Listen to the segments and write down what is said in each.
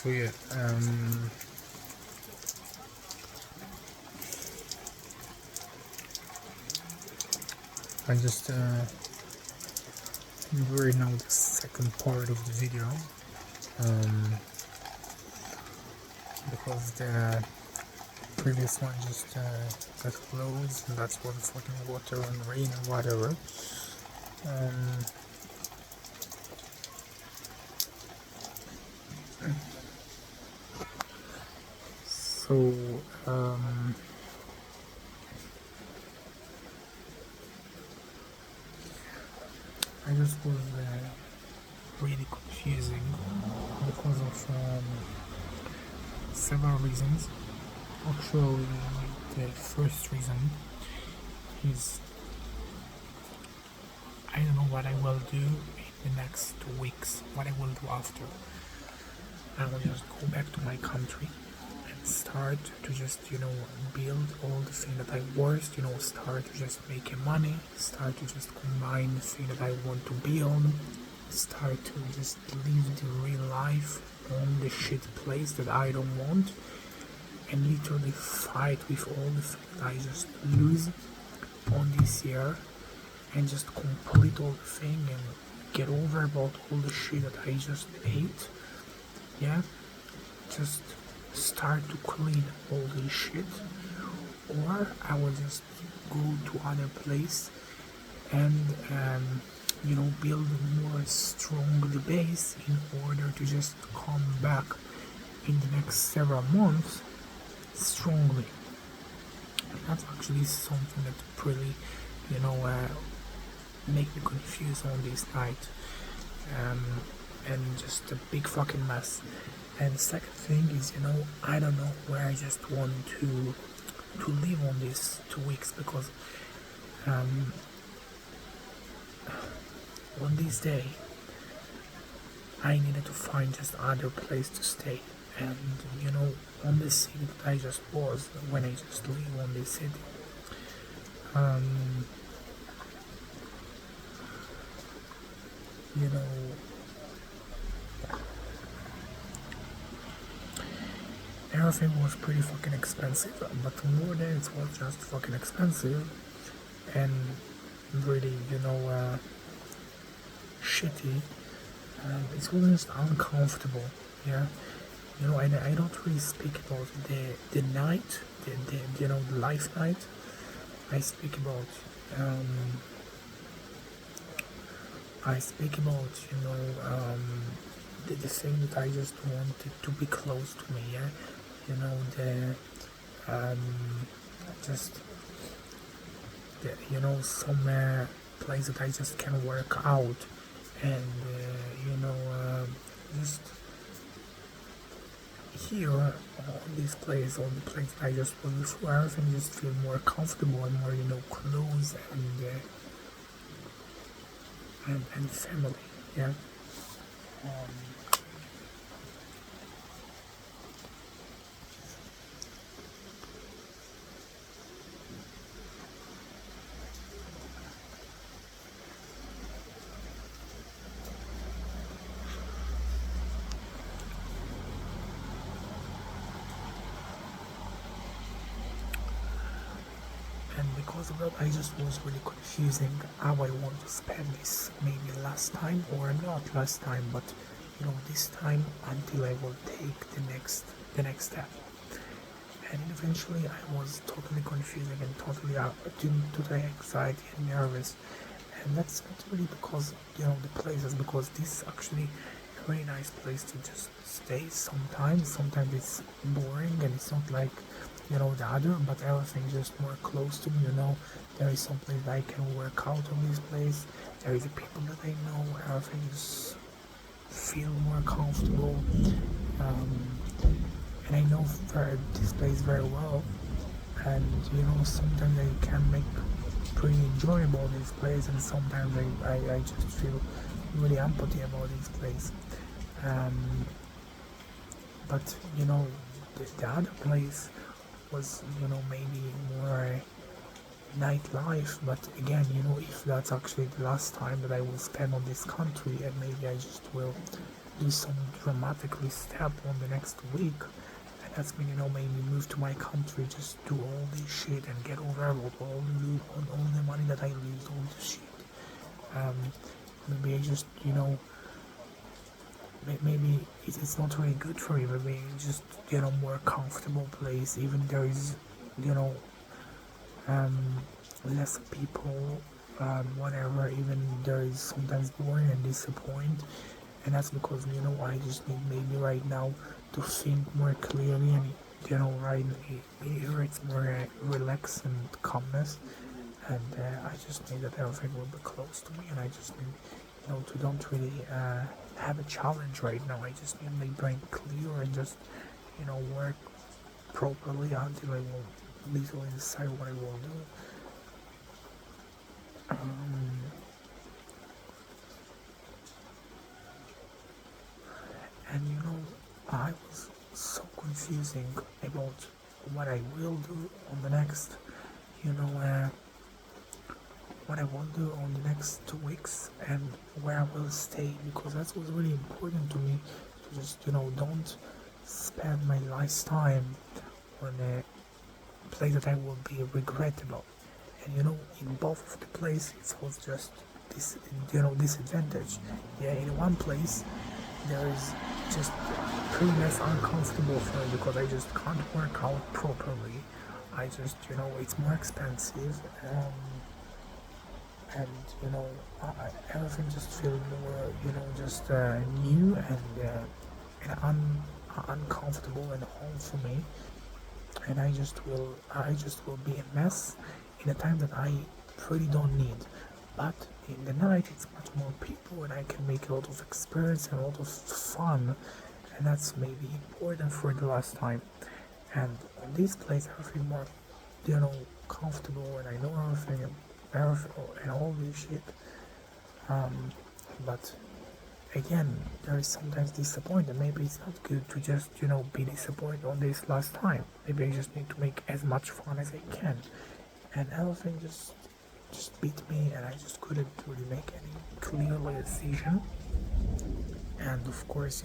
So yeah, I just doing now the second part of the video, because the previous one just got closed, and that's for the fucking water and rain and whatever. So I just was really confusing because of several reasons. Actually, the first reason is I don't know what I will do in the next 2 weeks, what I will do after. I will just go back to my country and start to just, build all the things that I was, start to just making money, start to just combine the thing that I want to build, start to just live the real life on the shit place that I don't want, and literally fight with all the things that I just lose on this year, and just complete all the thing and get over about all the shit that I just ate. Yeah, just start to clean all this shit, or I will just go to other place and build more strong the base in order to just come back in the next several months strongly. That's actually something that really make me confused on this night, and just a big fucking mess. And the second thing is, I don't know where I just want to live on these 2 weeks, because on this day I needed to find just other place to stay, and on the city that I just was when I just live on this city, everything was pretty fucking expensive, but more than it was just fucking expensive and really, shitty, it was just uncomfortable, yeah. I don't really speak about the night, the life night. I speak about the thing that I just wanted to be close to me, yeah. Just some place that I just can work out, and just here on this place, on the place that I just was before, everything just feel more comfortable and more close and family, yeah. And because of that, I just was really confusing how I want to spend this, maybe last time or not last time, but this time until I will take the next step. And eventually I was totally confusing and totally totally anxiety and nervous. And that's not really because the places, because this is actually a very nice place to just stay sometimes it's boring and it's not like the other, but everything just more close to me. There is some place I can work out on this place, there is people that I know, everything is feel more comfortable, and I know this place very well, and sometimes I can make pretty enjoyable this place, and sometimes I just feel really empathy about this place, but the other place was maybe more nightlife, but again if that's actually the last time that I will spend on this country, and maybe I just will do some dramatically step on the next week, and that's mean maybe move to my country, just do all this shit and get over all the money that I lose, all the shit. Um, maybe I just maybe it's not really good for me. Maybe just more comfortable place. Even there is you know um, less people, whatever. Even there is sometimes boring and disappoint, and that's because I just need maybe right now to think more clearly and right here it's more relax and calmness, and I just need that everything will be close to me, and I just need to don't really have a challenge right now. I just need my brain clear and just work properly until I will literally decide what I will do. And I was so confusing about what I will do on the next, you know, uh, what I will do on the next 2 weeks and where I will stay, because that was really important to me to just don't spend my lifetime on a place that I will be regrettable. And in both of the places it was just this disadvantage. Yeah, in one place there is just pretty much uncomfortable for me because I just can't work out properly. I just it's more expensive, and everything just feels more just new and uncomfortable and home for me, and I just will be a mess in a time that I really don't need. But in the night it's much more people and I can make a lot of experience and a lot of fun, and that's maybe important for the last time. And in this place I feel more comfortable and I know everything and all this shit. But again, there is sometimes disappointment. Maybe it's not good to just be disappointed on this last time. Maybe I just need to make as much fun as I can, and everything just beat me, and I just couldn't really make any clear decision. And of course,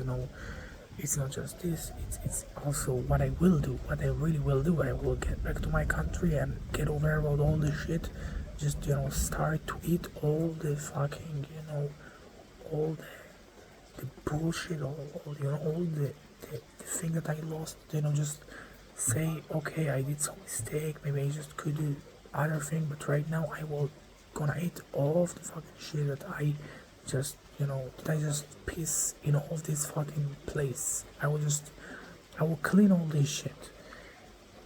it's not just this, it's also what I will do, what I really will do. I will get back to my country and get over about all this shit, just start to eat all the fucking all the bullshit, all the thing that I lost, just say, okay, I did some mistake, maybe I just could do other thing, but right now I will gonna eat all of the fucking shit that I just did I just piss in all of this fucking place. I will clean all this shit,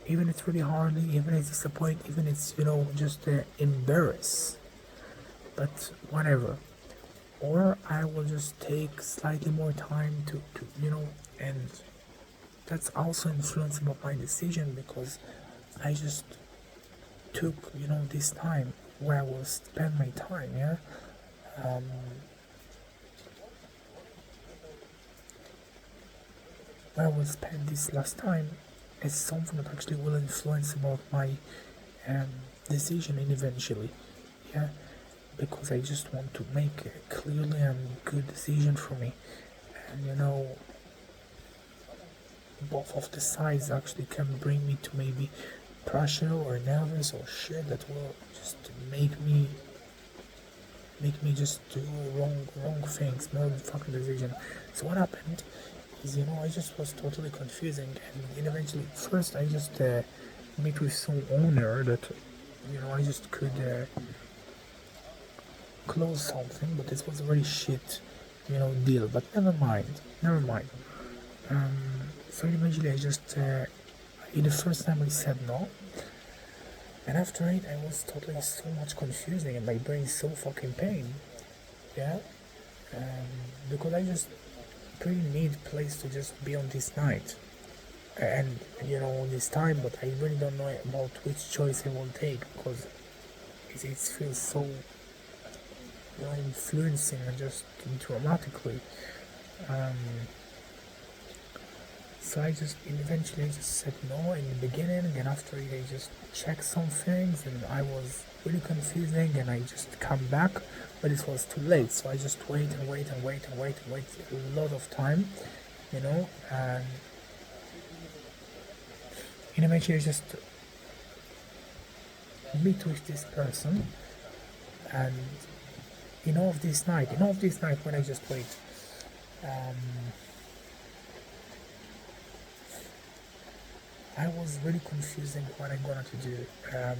even it's really hard, even it's disappointing, even it's just embarrassed, but whatever. Or I will just take slightly more time to and that's also influenced by my decision, because I just took this time where I will spend my time. Yeah, where I will spend this last time is something that actually will influence about my decision and eventually. Yeah, because I just want to make a clearly and good decision for me, and both of the sides actually can bring me to maybe pressure or nervous or shit that will just make me just do wrong things, no fucking decision. So what happened is I just was totally confusing, and eventually first I just met with some owner that I just could close something, but this was a very shit deal, but never mind. So eventually I just in the first time I said no, and after it I was totally so much confusing and my brain is so fucking pain. Yeah, because I just pretty need place to just be on this night and on this time, but I really don't know about which choice I will take, because it feels so influencing and just dramatically. So I just eventually just said no in the beginning, and after it I just checked some things, and I was really confusing, and I just come back, but it was too late. So I just wait and wait and wait and wait and wait a lot of time, and eventually I just meet with this person, and of this night when I just wait. Um, I was really confusing what I'm gonna to do,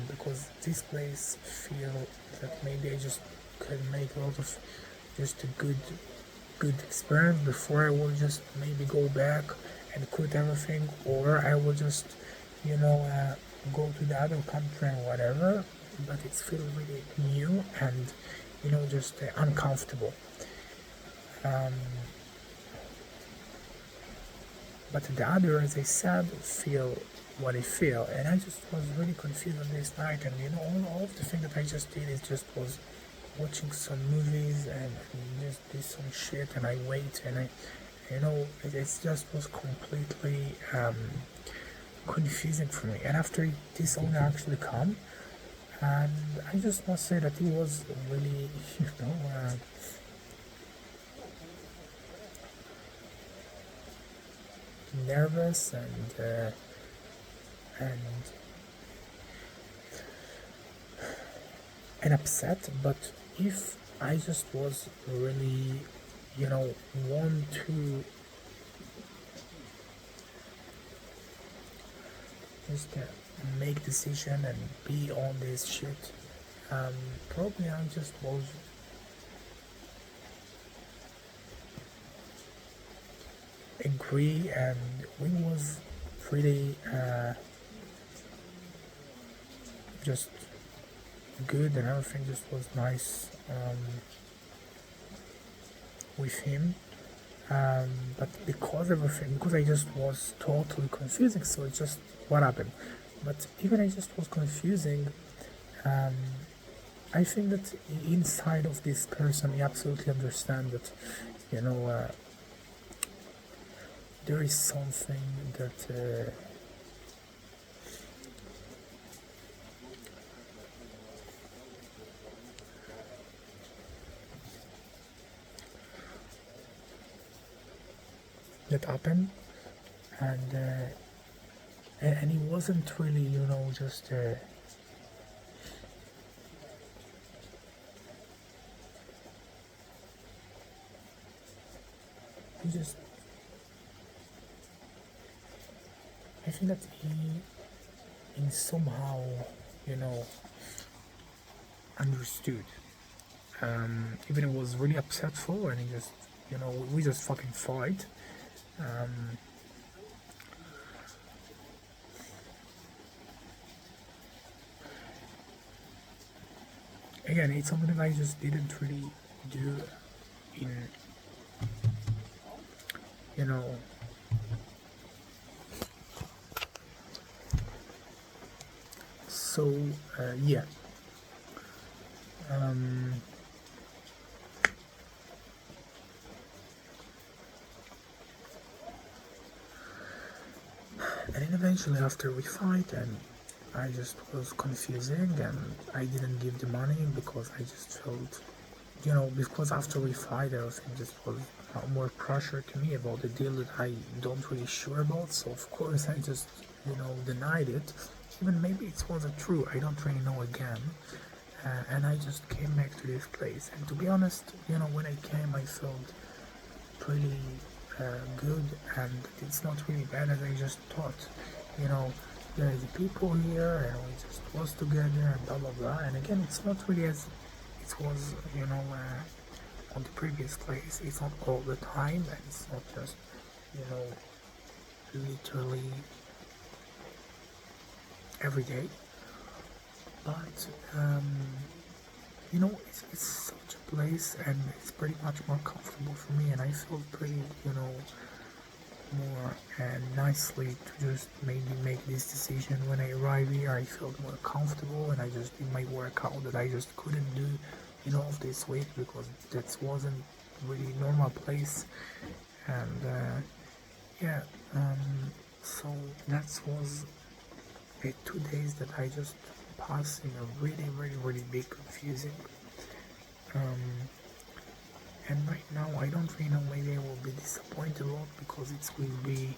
because this place feel that maybe I just could make a lot of just a good experience before I will just maybe go back and quit everything, or I will just go to the other country and whatever. But it's feel really new and just uncomfortable. Um, but the other, as I said, feel what I feel, and I just was really confused on this night. And all of the thing that I just did is just was watching some movies and just do some shit, and I wait, and it just was completely confusing for me. And after this owner actually come, and I just must say that he was really nervous and and upset. But if I just was really want to just make decision and be on this shit, probably I just was agree, and we was pretty just good, and everything just was nice with him. But because I just was totally confusing, so it's just what happened. But even I just was confusing, I think that inside of this person, he absolutely understand that, there is something that that happened, and he wasn't really, just. He just, I think that he, in somehow, understood. Even it was really upsetful, and he just, we just fucking fight. Again, it's something that I just didn't really do in, so yeah. And then eventually after we fight, and I just was confusing, and I didn't give the money because I just felt, because after we fight, everything just was more pressure to me about the deal that I don't really sure about. So of course I just, denied it. Even maybe it wasn't true. I don't really know again. And I just came back to this place. And to be honest, when I came, I felt pretty good, and it's not really bad as I just thought. There is people here, and we just was together, and blah blah blah. And again, it's not really as it was, on the previous place. It's not all the time, and it's not just, literally every day. But it's such a place, and it's pretty much more comfortable for me, and I feel pretty, more nicely to just maybe make this decision. When I arrive here, I felt more comfortable, and I just did my workout that I just couldn't do, of this week, because that wasn't really normal place. And yeah, so that was 2 days that I just pass in a really big confusing. Um, and right now I don't really know, maybe I will be disappointed a lot because it will be